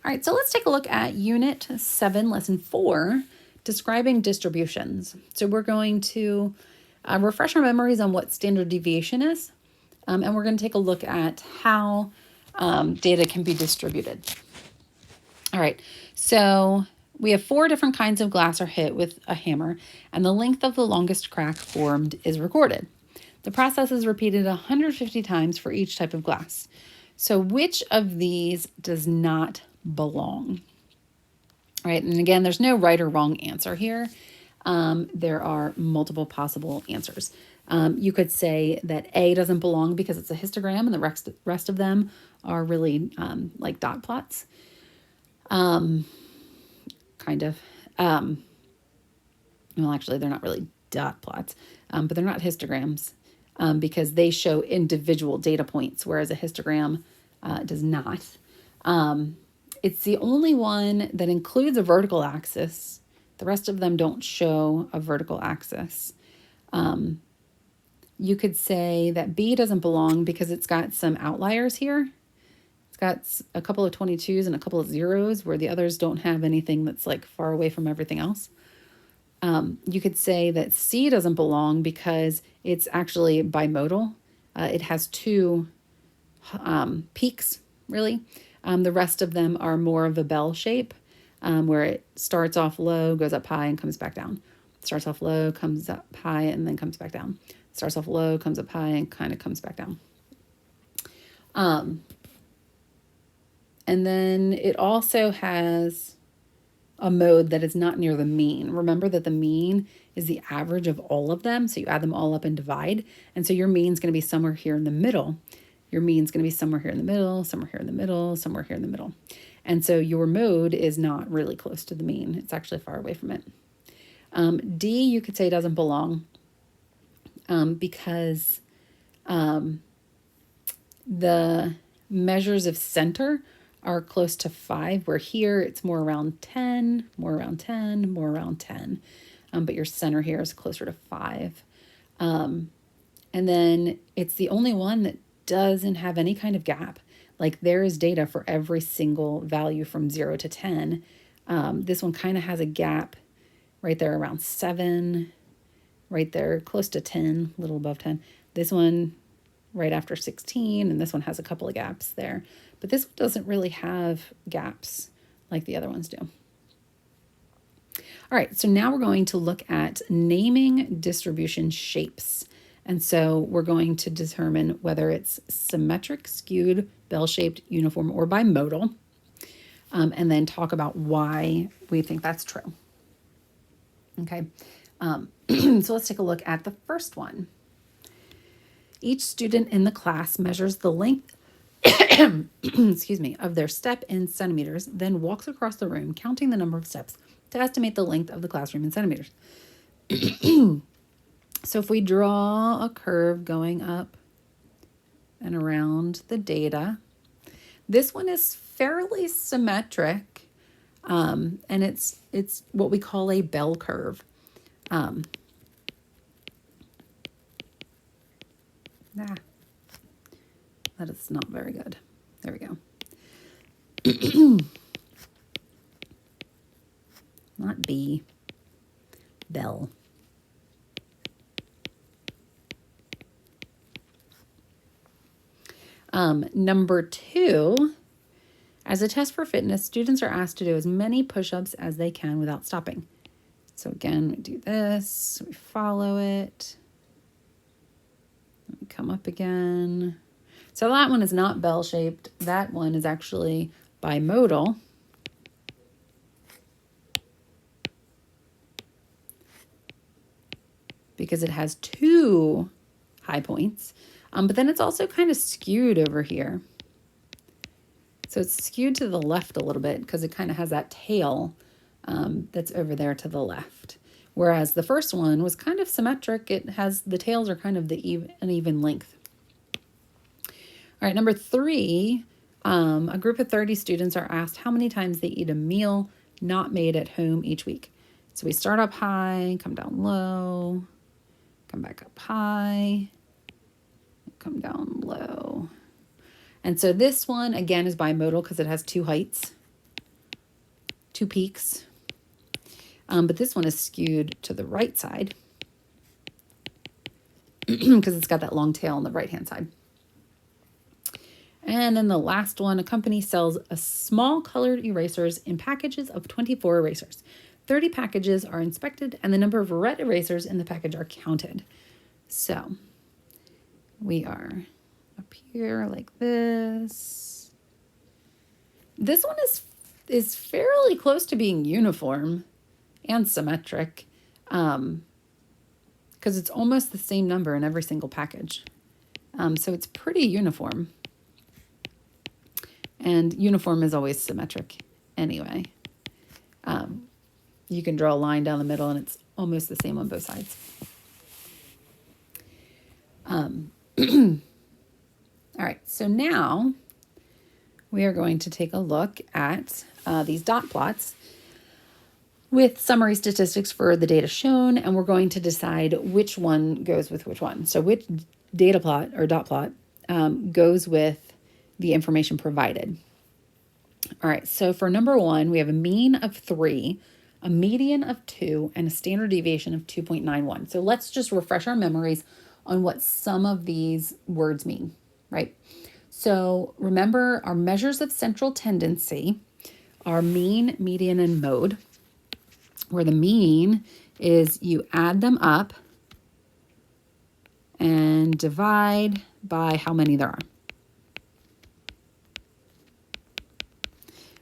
All right, so let's take a look at Unit 7, Lesson 4, describing distributions. So we're going to refresh our memories on what standard deviation is, and we're going to take a look at how data can be distributed. All right, so we have 4 different kinds of glass are hit with a hammer, and the length of the longest crack formed is recorded. The process is repeated 150 times for each type of glass. So which of these does not belong? All right, and again, there's no right or wrong answer here. There are multiple possible answers. You could say that A doesn't belong because it's a histogram and the rest of them are really like dot plots. Kind of. Well, actually, they're not really dot plots, but they're not histograms because they show individual data points, whereas a histogram does not. It's the only one that includes a vertical axis. The rest of them don't show a vertical axis. You could say that B doesn't belong because it's got some outliers here. It's got a couple of 22s and a couple of zeros where the others don't have anything that's like far away from everything else. You could say that C doesn't belong because it's actually bimodal. It has 2 peaks, really. The rest of them are more of a bell shape, where it starts off low, goes up high, and comes back down. Starts off low, comes up high, and then comes back down. Starts off low, comes up high, and kind of comes back down. And then it also has a mode that is not near the mean. Remember that the mean is the average of all of them, so you add them all up and divide. And so your mean is going to be somewhere here in the middle. Your mean is going to be somewhere here in the middle, somewhere here in the middle, somewhere here in the middle. And so your mode is not really close to the mean. It's actually far away from it. D, you could say doesn't belong because the measures of center are close to 5, where here it's more around 10, more around 10, more around 10. But your center here is closer to 5. And then it's the only one that doesn't have any kind of gap. Like there is data for every single value from 0 to 10. This one kind of has a gap right there around 7, right there close to 10, a little above 10. This one right after 16, and this one has a couple of gaps there. But this one doesn't really have gaps like the other ones do. All right, so now we're going to look at naming distribution shapes. And so we're going to determine whether it's symmetric, skewed, bell-shaped, uniform, or bimodal, and then talk about why we think that's true. Okay, so let's take a look at the first one. Each student in the class measures the length excuse me, of their step in centimeters, then walks across the room, counting the number of steps to estimate the length of the classroom in centimeters. So if we draw a curve going up and around the data, this one is fairly symmetric, and it's what we call a bell curve. That is not very good. There we go. Not B, bell. Number 2, as a test for fitness, students are asked to do as many push-ups as they can without stopping. So again, we do this, we follow it, we come up again. So that one is not bell-shaped. That one is actually bimodal. Because it has 2 high points. But then it's also kind of skewed over here. So it's skewed to the left a little bit because it kind of has that tail that's over there to the left. Whereas the first one was kind of symmetric. It has, the tails are kind of an even length. All right, number 3, a group of 30 students are asked how many times they eat a meal not made at home each week. So we start up high, come down low, come back up high, come down low. And so this one, again, is bimodal because it has 2 heights. two peaks. But this one is skewed to the right side because it's got that long tail on the right-hand side. And then the last one, a company sells a small colored erasers in packages of 24 erasers. 30 packages are inspected and the number of red erasers in the package are counted. So we are up here like this. This one is fairly close to being uniform and symmetric, because it's almost the same number in every single package. So it's pretty uniform. And uniform is always symmetric anyway. You can draw a line down the middle and it's almost the same on both sides. All right, so now we are going to take a look at these dot plots with summary statistics for the data shown, and we're going to decide which one goes with which one. So which data plot or dot plot goes with the information provided. All right, so for number one, we have a mean of 3, a median of 2, and a standard deviation of 2.91. So let's just refresh our memories on what some of these words mean, right? So remember our measures of central tendency are mean, median, and mode, where the mean is you add them up and divide by how many there are.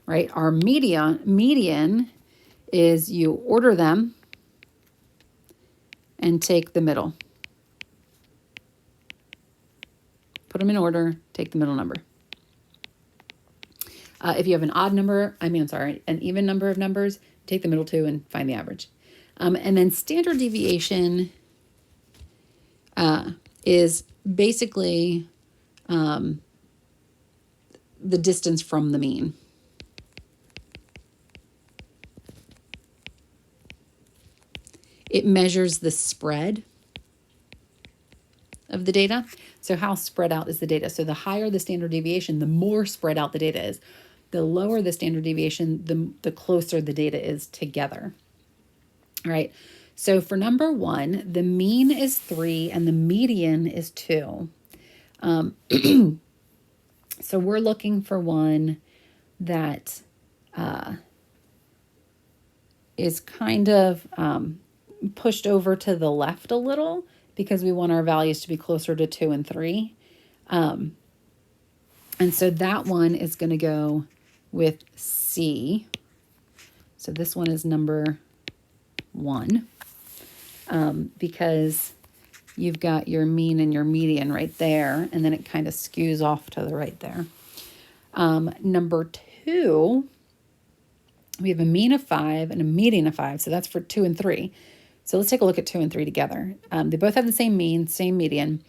Right? Our median is you order them and take the middle. Put them in order, take the middle number. If you have an even number of numbers, take the middle two and find the average. And then standard deviation is basically the distance from the mean. It measures the spread of the data. So how spread out is the data? So the higher the standard deviation, the more spread out the data is. The lower the standard deviation, the closer the data is together. All right. So for number one, the mean is 3 and the median is 2. So we're looking for one that is kind of pushed over to the left a little because we want our values to be closer to 2 and 3. And so that one is going to go with C. So this one is number 1, because you've got your mean and your median right there, and then it kind of skews off to the right there. Number 2, we have a mean of 5 and a median of 5. So that's for 2 and 3. So let's take a look at 2 and 3 together. They both have the same mean, same median,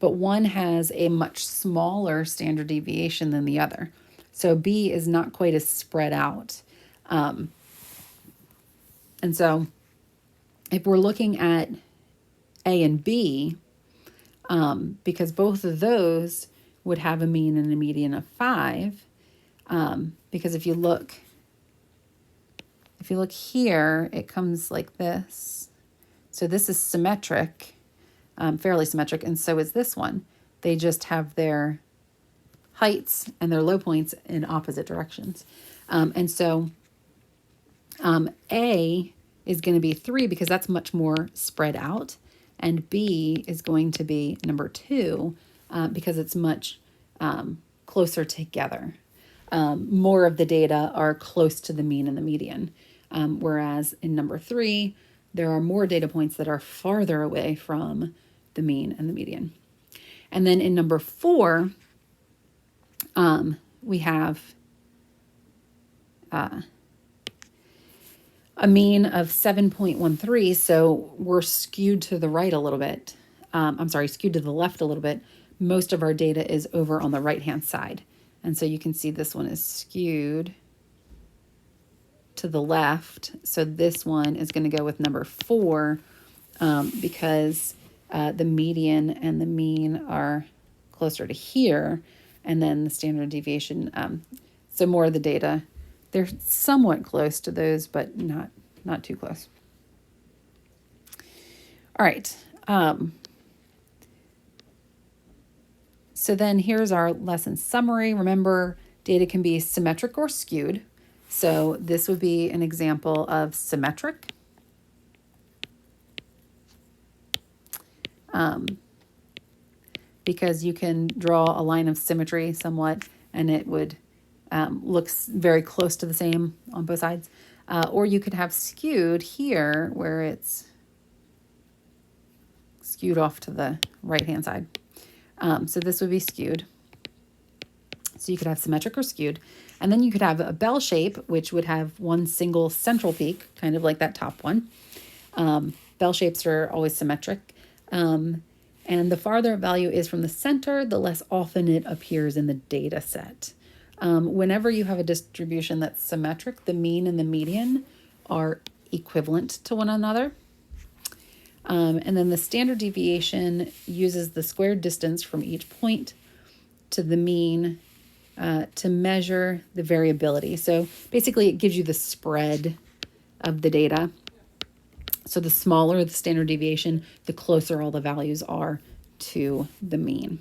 but one has a much smaller standard deviation than the other. So B is not quite as spread out. And so if we're looking at A and B, because both of those would have a mean and a median of 5, because if you look here, it comes like this. So this is symmetric, fairly symmetric, and so is this one. They just have their heights and their low points in opposite directions. And so A is going to be 3 because that's much more spread out, and B is going to be number 2 because it's much closer together. More of the data are close to the mean and the median, whereas in number 3, there are more data points that are farther away from the mean and the median. And then in number 4, we have a mean of 7.13, so we're skewed to the right a little bit. Skewed to the left a little bit. Most of our data is over on the right-hand side. And so you can see this one is skewed to the left. So this one is going to go with number 4 because the median and the mean are closer to here. And then the standard deviation, so more of the data They're somewhat close to those, but not too close. All right. So then here's our lesson summary. Remember, data can be symmetric or skewed. So this would be an example of symmetric. Because you can draw a line of symmetry somewhat, and it would looks very close to the same on both sides. Or you could have skewed here, where it's skewed off to the right-hand side. So this would be skewed. So you could have symmetric or skewed. And then you could have a bell shape, which would have one single central peak, kind of like that top one. Bell shapes are always symmetric. And the farther a value is from the center, the less often it appears in the data set. Whenever you have a distribution that's symmetric, the mean and the median are equivalent to one another. And then the standard deviation uses the squared distance from each point to the mean to measure the variability. So basically it gives you the spread of the data. So the smaller the standard deviation, the closer all the values are to the mean.